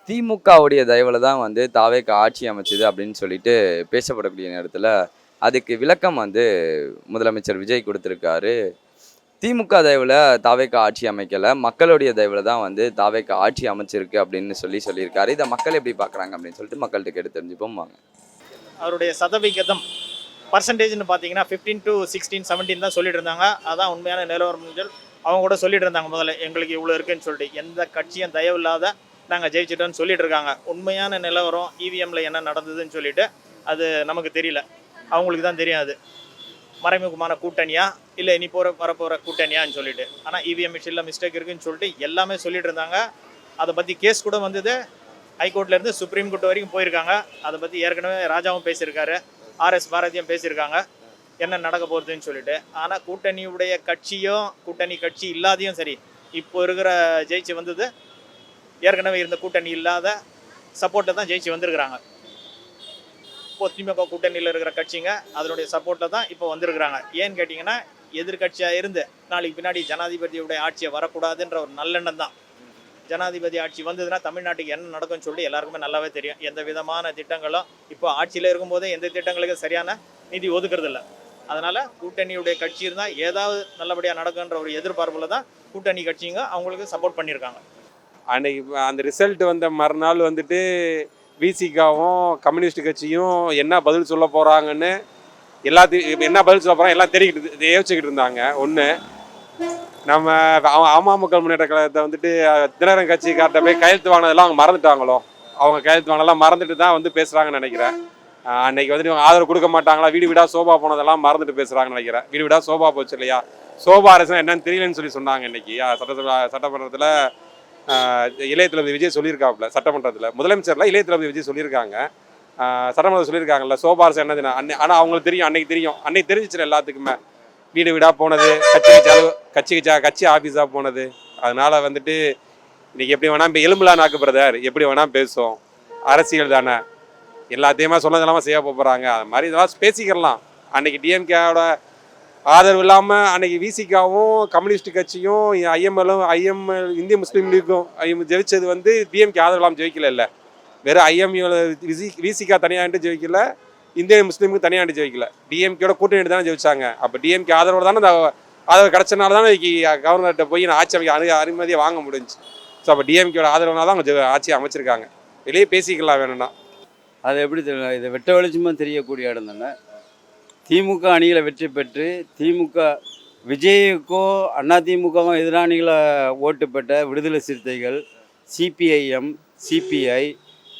திமுகவுடைய தயவுல தான் வந்து தாவேக ஆட்சி அமைச்சது அப்படின்னு சொல்லிட்டு பேசப்படக்கூடிய நேரத்தில் அதுக்கு விளக்கம் வந்து முதலமைச்சர் விஜய் கொடுத்துருக்காரு. திமுக தயவுல தாவேக ஆட்சி அமைக்கல, மக்களுடைய தயவுல தான் வந்து தாவேக ஆட்சி அமைச்சிருக்கு அப்படின்னு சொல்லியிருக்காரு. இதை மக்கள் எப்படி பார்க்குறாங்க அப்படின்னு சொல்லிட்டு மக்கள்கிட்ட கேட்டு தெரிஞ்சுப்போம் வாங்க. அவருடைய சதவிகிதம் பர்சன்டேஜ்னு பார்த்தீங்கன்னா 15 to 16, 17 தான் சொல்லிட்டு இருந்தாங்க. அதான் உண்மையான நிலவரம். அவங்க கூட சொல்லிட்டு இருந்தாங்க முதல்ல எங்களுக்கு இவ்வளோ இருக்குன்னு சொல்லிட்டு. எந்த கட்சியும் தயவு இல்லாத நாங்கள் ஜெயிச்சிட்டோன்னு சொல்லிட்டு இருக்காங்க. உண்மையான நிலவரம் இவிஎம்ல என்ன நடந்ததுன்னு சொல்லிட்டு அது நமக்கு தெரியல, அவங்களுக்கு தான் தெரியும். அது மறைமுகமான கூட்டணியா இல்லை இனி வரப்போகிற கூட்டணியான்னு சொல்லிட்டு. ஆனால் இவிஎம் மிஷினில் மிஸ்டேக் இருக்குன்னு சொல்லிட்டு எல்லாமே சொல்லிட்டு இருந்தாங்க. அதை பற்றி கேஸ் கூட வந்தது. ஹைகோர்ட்லேருந்து சுப்ரீம் கோர்ட் வரைக்கும் போயிருக்காங்க. அதை பற்றி ஏற்கனவே ராஜாவும் பேசியிருக்காரு, ஆர்எஸ் பாரதியும் பேசியிருக்காங்க என்ன நடக்க போகுதுன்னு சொல்லிட்டு. ஆனால் கூட்டணியுடைய கட்சியும் கூட்டணி கட்சி இல்லாதையும் சரி, இப்போ இருக்கிற ஜெயிச்சு வந்தது ஏற்கனவே இருந்த கூட்டணி இல்லாத சப்போர்ட்டை தான் ஜெயிச்சு வந்திருக்கிறாங்க. இப்போ திமுக கூட்டணியில் இருக்கிற கட்சிங்க அதனுடைய சப்போர்ட்டை தான் இப்போ வந்திருக்கிறாங்க. ஏன்னு கேட்டிங்கன்னா, எதிர்கட்சியாக இருந்து நாளைக்கு பின்னாடி ஜனாதிபதியுடைய ஆட்சியை வரக்கூடாதுன்ற ஒரு நல்லெண்ணம் தான். ஜனாதிபதி ஆட்சி வந்ததுன்னா தமிழ்நாட்டுக்கு என்ன நடக்கும்னு சொல்லிட்டு எல்லாருக்குமே நல்லாவே தெரியும். எந்த விதமான திட்டங்களும் இப்போ ஆட்சியில் இருக்கும்போதே எந்த திட்டங்களுக்கு சரியான நிதி ஒதுக்குறது இல்லை. அதனால் கூட்டணியுடைய கட்சி இருந்தால் ஏதாவது நல்லபடியாக நடக்குன்ற ஒரு எதிர்பார்ப்பில் தான் கூட்டணி கட்சிங்க அவங்களுக்கு சப்போர்ட் பண்ணியிருக்காங்க. அன்னைக்கு அந்த ரிசல்ட் வந்த மறுநாள் வந்துட்டு விசிகாவும் கம்யூனிஸ்ட் கட்சியும் என்ன பதில் சொல்ல போகிறாங்கன்னு எல்லாத்தையும் என்ன பதில் சொல்ல போகிறாங்க எல்லாம் யோசிச்சுக்கிட்டு இருந்தாங்க. ஒன்று, நம்ம அமமுக முன்னேற்ற கழகத்தை வந்துட்டு தினகரன் கட்சிக்கார்ட்ட போய் கையெழுத்து வாங்கினதெல்லாம் அவங்க மறந்துட்டாங்களோ, அவங்க கையெழுத்து வாங்கினதெல்லாம் மறந்துட்டு தான் வந்து பேசுகிறாங்கன்னு நினைக்கிறேன். அன்னைக்கு வந்துட்டு இவங்க ஆதரவு கொடுக்க மாட்டாங்களா, வீடு வீடாக சோபா போனதெல்லாம் மறந்துட்டு பேசுகிறாங்கன்னு நினைக்கிறேன். வீடு வீடாக சோபா போச்சு இல்லையா, சோபா அரசு என்னன்னு தெரியலன்னு சொல்லி சொன்னாங்க. இன்னைக்கு சட்டமன்றத்தில் இளைய தளபதி விஜய் சொல்லியிருக்காப்புல, சட்டமன்றத்தில் முதலமைச்சரில் இளைய தளபதி விஜய் சொல்லியிருக்காங்க, சட்டமன்றத்தில் சொல்லியிருக்காங்கல்ல சோபா அரசு என்னதுன்னா. ஆனால் அவங்களுக்கு தெரியும், அன்னைக்கு தெரிஞ்சிச்சு எல்லாத்துக்குமே. வீடு வீடாக போனது, கட்சி ஆஃபீஸாக போனது. அதனால் வந்துட்டு இன்றைக்கி எப்படி வேணால் இப்போ எலும்புலாம் நாக்கு பிரதர் எப்படி வேணால் பேசும், அரசியல் தானே, எல்லாத்தையுமே சொன்னதெல்லாமல் செய்ய போகிறாங்க. அது மாதிரி இதெல்லாம் பேசிக்கிறலாம். அன்றைக்கி டிஎம்கேவோட ஆதரவு இல்லாமல் அன்றைக்கி விசிகாவும் கம்யூனிஸ்ட் கட்சியும் ஐஎம்எல் இந்திய முஸ்லீம் லீக்கும் ஜெயிச்சது வந்து டிஎம்கே ஆதரவு இல்லாமல் ஜெயிக்கல. இல்லை, வெறும் விசிகா தனியாகிட்டு ஜெயிக்கல, இந்திய முஸ்லீமுக்கு தனியாண்டு ஜெயிக்கல, டிஎம்கேயோட கூட்டணி தானே ஜெயிச்சாங்க. அப்போ டிஎம்கே ஆதரவோடு தானே அந்த ஆதரவு கிடச்சனால தானே கவர்னர்கிட்ட போய் நான் ஆட்சி அமைக்க அனுமதியை வாங்க முடிஞ்சு. ஸோ அப்போ டிஎம்கேயோட ஆதரவுனால தான் அவங்க ஆட்சி அமைச்சிருக்காங்க. வெளியே பேசிக்கலாம் வேணும்னா. அது எப்படி தெரியும், இதை வெட்ட வெளிச்சமாக தெரியக்கூடிய இடம் தானே. திமுக அணியில் வெற்றி பெற்று திமுக விஜய்க்கோ அதிமுகவும் எதிராளிகளை ஓட்டு பெற்ற விடுதலை சிறுத்தைகள், சிபிஐஎம், சிபிஐ,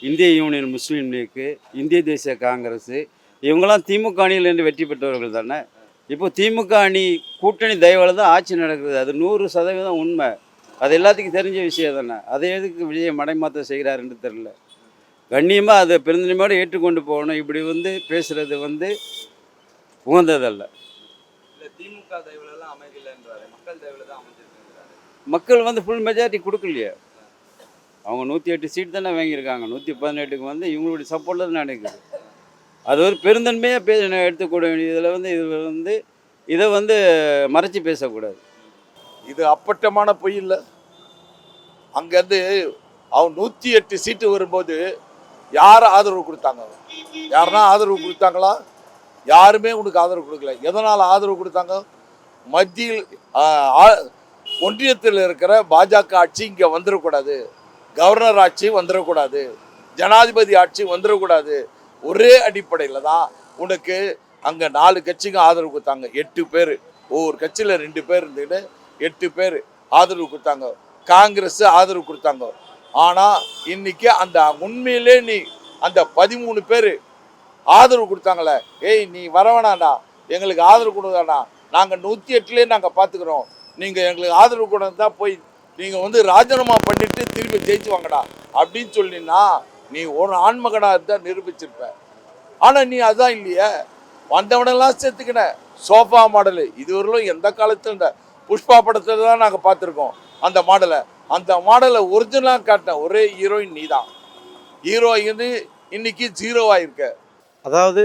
இந்திய யூனியன் முஸ்லீம் லீக்கு, இந்திய தேசிய காங்கிரஸ், இவங்கெல்லாம் திமுக அணியில் இருந்து வெற்றி பெற்றவர்கள் தானே. இப்போ திமுக அணி கூட்டணி தயவால் தான் ஆட்சி நடக்குது. அது 100% உண்மை. அது எல்லாத்துக்கும் தெரிஞ்ச விஷயம் தானே. அதை எதுக்கு விஜய் மடைமாற்றம் செய்கிறாருன்னு தெரில. கண்ணியமாக அதை பெருந்தன்மையோடு ஏற்றுக்கொண்டு போகணும். இப்படி வந்து பேசுகிறது வந்து உகந்ததல்ல. திமுக தயவுலாம் அமைக்கலன்றாரு, மக்கள் தயவுல தான் அமைஞ்சிருக்குறாரு. மக்கள் வந்து ஃபுல் மெஜாரிட்டி கொடுக்கலையே. அவங்க 108 சீட் தானே வாங்கியிருக்காங்க. 118க்கு வந்து இவங்களுடைய சப்போர்ட்டில் தான் நடக்குது. அது ஒரு பெருந்தன்மையாக எடுத்துக்கூட வேண்டியதில் இதை வந்து மறைச்சி பேசக்கூடாது. இது அப்பட்டமான பொய் இல்லை. அங்கேருந்து அவன் 108 சீட்டு வரும்போது யார் ஆதரவு கொடுத்தாங்க? யாருன்னா ஆதரவு கொடுத்தாங்களா? யாருமே உனக்கு ஆதரவு கொடுக்கல. எதனால் ஆதரவு கொடுத்தாங்க? மத்தியில் ஒன்றியத்தில் இருக்கிற பாஜக ஆட்சி இங்கே வந்துடக்கூடாது, கவர்னர் ஆட்சி வந்துடக்கூடாது, ஜனாதிபதி ஆட்சி வந்துடக்கூடாது. ஒரே அடிப்படையில் தான் உனக்கு அங்கே 4 கட்சிங்க ஆதரவு கொடுத்தாங்க. 8 பேர், ஒவ்வொரு கட்சியில் 2 பேர் இருந்துக்கிட்டு 8 பேர் ஆதரவு கொடுத்தாங்க. காங்கிரஸ் ஆதரவு கொடுத்தாங்க. ஆனால் இன்னைக்கு அந்த உண்மையிலே நீ அந்த 13 பேர் ஆதரவு கொடுத்தாங்களே, ஏய் நீ வரவேணாண்டா, எங்களுக்கு ஆதரவு கொடுதாண்ணா, நாங்கள் 108லேயே நாங்கள் பார்த்துக்குறோம், நீங்கள் எங்களுக்கு ஆதரவு கொடுத்து தான் போய் நீங்கள் வந்து ராஜினாமா பண்ணிவிட்டு திரும்பி ஜெயிச்சு வாங்கடா அப்படின்னு சொல்லினா நீ ஒரு ஆண்மகனாக இருந்தால் நிரூபிச்சிருப்ப. ஆனால் நீ அதுதான் இல்லையே. வந்தவனெல்லாம் சேர்த்துக்கின சோஃபா மாடலு இதுவரையிலும் எந்த காலத்தில் இந்த புஷ்பா படத்தில் தான் நாங்கள் பார்த்துருக்கோம். அந்த மாடலை ஒரிஜினலாக காட்டின ஒரே ஹீரோயின் நீ தான். ஹீரோயின் இன்னைக்கு 0 ஆயிருக்க. அதாவது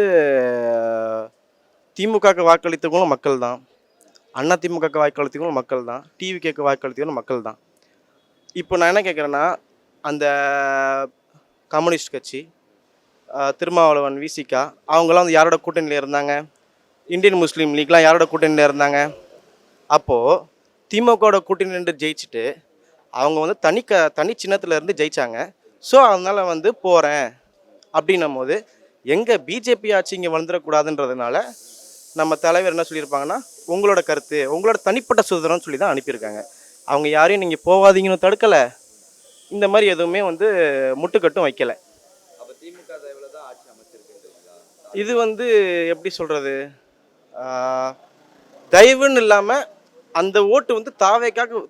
திமுகக்கு வாக்களித்தவங்களும் மக்கள் தான், அண்ணா திமுகக்கு வாக்களித்தவங்களும் மக்கள் தான், டிவிகேக்கு வாக்களித்தவங்களும் மக்கள் தான். இப்போ நான் என்ன கேட்குறேன்னா, அந்த கம்யூனிஸ்ட் கட்சி, திருமாவளவன், விசிகா அவங்களாம் வந்து யாரோட கூட்டணியில் இருந்தாங்க? இந்தியன் முஸ்லீம் லீக்லாம் யாரோட கூட்டணியில் இருந்தாங்க? அப்போது திமுகவோட கூட்டணி நின்று ஜெயிச்சுட்டு அவங்க வந்து தனி சின்னத்தில் இருந்து ஜெயித்தாங்க. ஸோ அதனால் வந்து போகிறேன் அப்படின்னும் போது எங்கள் பிஜேபி ஆட்சி இங்கே வந்துடக்கூடாதுன்றதுனால நம்ம தலைவர் என்ன சொல்லியிருப்பாங்கன்னா, உங்களோட கருத்து, உங்களோட தனிப்பட்ட சுதந்திரம்னு சொல்லி தான் அனுப்பியிருக்காங்க. அவங்க யாரையும் நீங்கள் போகாதீங்கன்னு தடுக்கலை, இந்த மாதிரி எதுவுமே வந்து முட்டுக்கட்டும் வைக்கலை. அப்போ திமுக தயவில் தான் ஆட்சி அமைச்சிருக்குன்றீங்களா? இது வந்து எப்படி சொல்கிறது, தயவுன்னு இல்லாமல் அந்த ஓட்டு வந்து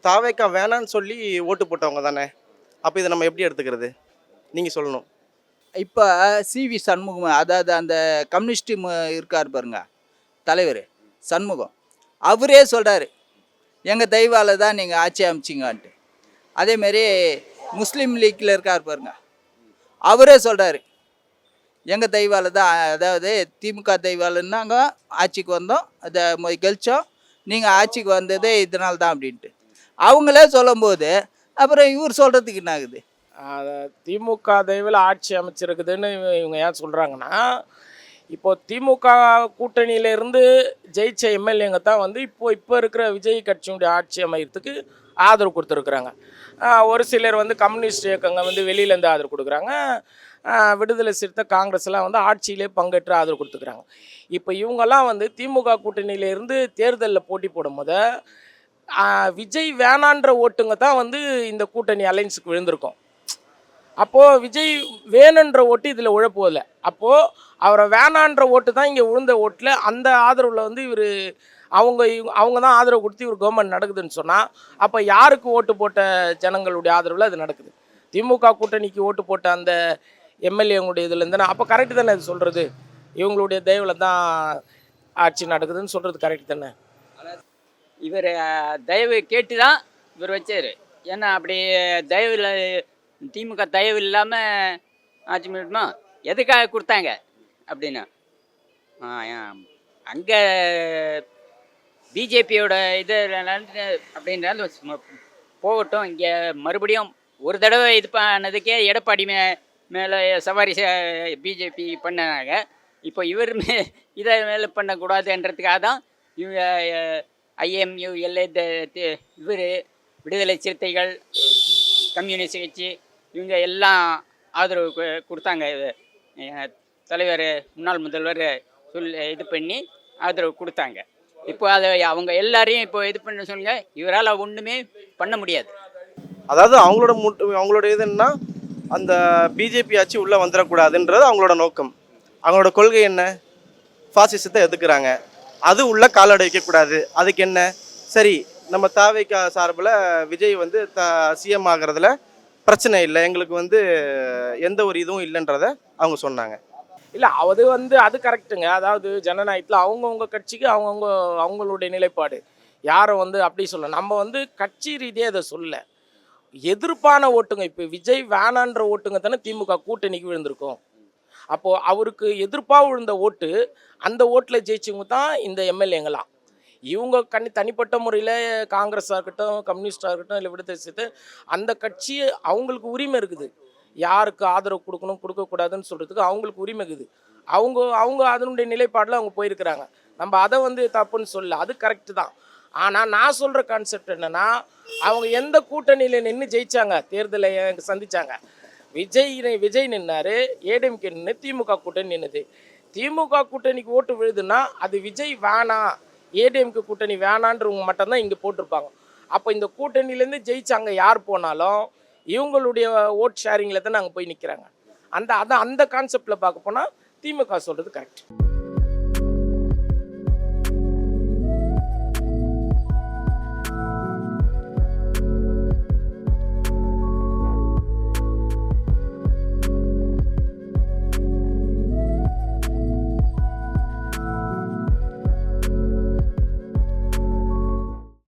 தாவேக்கா வேணான்னு சொல்லி ஓட்டு போட்டவங்க தானே. அப்போ இதை நம்ம எப்படி எடுத்துக்கிறது, நீங்கள் சொல்லணும். இப்போ சிவி சண்முகம், அதாவது அந்த கம்யூனிஸ்ட் இருக்கார் பாருங்க தலைவர் சண்முகம், அவரே சொல்கிறாரு எங்கள் தெய்வால தான் நீங்கள் ஆட்சி அமைச்சிங்கன்ட்டு. அதேமாரி முஸ்லீம் லீக்கில் இருக்கார் பாருங்க, அவரே சொல்கிறாரு எங்கள் தெய்வால தான், அதாவது திமுக தெய்வாலன்னாங்க ஆட்சிக்கு வந்தோம், அதை கழிச்சோம், நீங்கள் ஆட்சிக்கு வந்ததே இதனால தான் அப்படின்ட்டு அவங்களே சொல்லும்போது அப்புறம் இவர் சொல்கிறதுக்கு என்ன ஆகுது? திமுக தயவில் ஆட்சி அமைச்சிருக்குதுன்னு இவங்க ஏன் சொல்கிறாங்கன்னா, இப்போ திமுக கூட்டணியிலேருந்து ஜெயிச்ச எம்எல்ஏங்க தான் வந்து இப்போ இருக்கிற விஜய் கட்சியுடைய ஆட்சி அமைகிறதுக்கு ஆதரவு கொடுத்துருக்குறாங்க. ஒரு சிலர் வந்து கம்யூனிஸ்ட் இயக்கங்க வந்து வெளியிலேருந்து ஆதரவு கொடுக்குறாங்க. விடுதலை சிறுத்தை காங்கிரஸ்லாம் வந்து ஆட்சியிலே பங்கேற்று ஆதரவு கொடுத்துக்கிறாங்க. இப்போ இவங்கெல்லாம் வந்து திமுக கூட்டணியிலேருந்து தேர்தலில் போட்டி போடும்போது விஜய் வேணான்ற ஓட்டுங்க தான் வந்து இந்த கூட்டணி அலைன்ஸுக்கு விழுந்திருக்கும். அப்போது விஜய் வேணுன்ற ஓட்டு இதில் உழப்போதில்லை. அப்போது அவரை வேணான்ற ஓட்டு தான் இங்கே விழுந்த ஓட்டில் அந்த ஆதரவில் வந்து இவர் அவங்க தான் ஆதரவு கொடுத்து இவர் கவர்மெண்ட் நடக்குதுன்னு சொன்னால், அப்போ யாருக்கு ஓட்டு போட்ட ஜனங்களுடைய ஆதரவில் அது நடக்குது? திமுக கூட்டணிக்கு ஓட்டு போட்ட அந்த எம்எல்ஏங்களுடைய இதில் இருந்தானே, அப்போ கரெக்டு தானே இது சொல்கிறது? இவங்களுடைய தயவில் தான் ஆட்சி நடக்குதுன்னு சொல்கிறது கரெக்டு தானே? இவர் தயவு கேட்டு தான் இவர் வச்சார். ஏன்னா அப்படி தயவில் திமுக தயவு இல்லாமல் ஆட்சி பண்ணணுமா? எதுக்காக கொடுத்தாங்க அப்படின்னா, அங்கே பிஜேபியோட இது அப்படின்றாலும் போகட்டும், இங்கே மறுபடியும் ஒரு தடவை இது பண்ணதுக்கே எடப்பாடி மேலே சவாரி பிஜேபி பண்ணாங்க. இப்போ இவர் இதை மேலே பண்ணக்கூடாதுன்றதுக்காக தான் இவங்க ஐஎம்யூ இவர் விடுதலை சிறுத்தைகள், கம்யூனிஸ்ட் கட்சி இவங்க எல்லாம் ஆதரவு கொடுத்தாங்க. தலைவர் முன்னாள் முதல்வர் இது பண்ணி ஆதரவு கொடுத்தாங்க. இப்போ அதை அவங்க எல்லாரையும் இப்போ இது பண்ண சொல்லுங்க, இவரால் ஒன்றுமே பண்ண முடியாது. அதாவது அவங்களோட இதுன்னா அந்த பிஜேபி ஆட்சி உள்ளே வந்துடக்கூடாதுன்றது அவங்களோட நோக்கம். அவங்களோட கொள்கை என்ன? ஃபாசிசத்தை எதுக்குறாங்க, அது உள்ள காலடை வைக்கக்கூடாது. அதுக்கு என்ன, சரி நம்ம தாவேக்கா சார்பில் விஜய் வந்து சிஎம் ஆகிறதுல பிரச்சனை இல்லை, எங்களுக்கு வந்து எந்த ஒரு இதுவும் இல்லைன்றத அவங்க சொன்னாங்க. இல்லை அது வந்து அது கரெக்டுங்க. அதாவது ஜனநாயகத்தில் அவங்கவுங்க கட்சிக்கு அவங்களுடைய நிலைப்பாடு, யாரை வந்து அப்படி சொல்ல, நம்ம வந்து கட்சி ரீதியாக இதை சொல்ல, எதிர்ப்பான ஓட்டுங்க. இப்போ விஜய் வேணான்ற ஓட்டுங்க தானே திமுக கூட்டணிக்கு விழுந்திருக்கும். அப்போது அவருக்கு எதிர்ப்பாக விழுந்த ஓட்டு, அந்த ஓட்டில் ஜெயிச்சவங்க தான் இந்த எம்எல்ஏங்களாம். இவங்க தனிப்பட்ட முறையில் காங்கிரஸாக இருக்கட்டும், கம்யூனிஸ்டாக இருக்கட்டும், இல்லை விடுதலை சிறுத்தை, அந்த கட்சி அவங்களுக்கு உரிமை இருக்குது. யாருக்கு ஆதரவு கொடுக்கணும் கொடுக்கக்கூடாதுன்னு சொல்கிறதுக்கு அவங்களுக்கு உரிமை இருக்குது. அவங்க அதனுடைய நிலைப்பாடில் அவங்க போயிருக்கிறாங்க. நம்ம அதை வந்து தப்புன்னு சொல்ல, அது கரெக்டு தான். ஆனால் நான் சொல்கிற கான்செப்ட் என்னென்னா, அவங்க எந்த கூட்டணியில் நின்று ஜெயித்தாங்க, தேர்தலை சந்தித்தாங்க. விஜய் நின்னார், ஏடிஎம்கே நின்று, திமுக கூட்டணி நின்றுது. திமுக கூட்டணிக்கு ஓட்டு விழுதுன்னா அது விஜய் வேணாம், ஏடிஎம்கே கூட்டணி வேணான்றவங்க மட்டும்தான் இங்கே போட்டிருப்பாங்க. அப்போ இந்த கூட்டணியிலேருந்து ஜெயிச்சாங்க யார் போனாலும் இவங்களுடைய ஓட் ஷேரிங்கில் தான் நாங்கள் போய் நிற்கிறாங்க. அந்த கான்செப்டில் பார்க்க போனால் திமுக சொல்கிறது கரெக்ட்.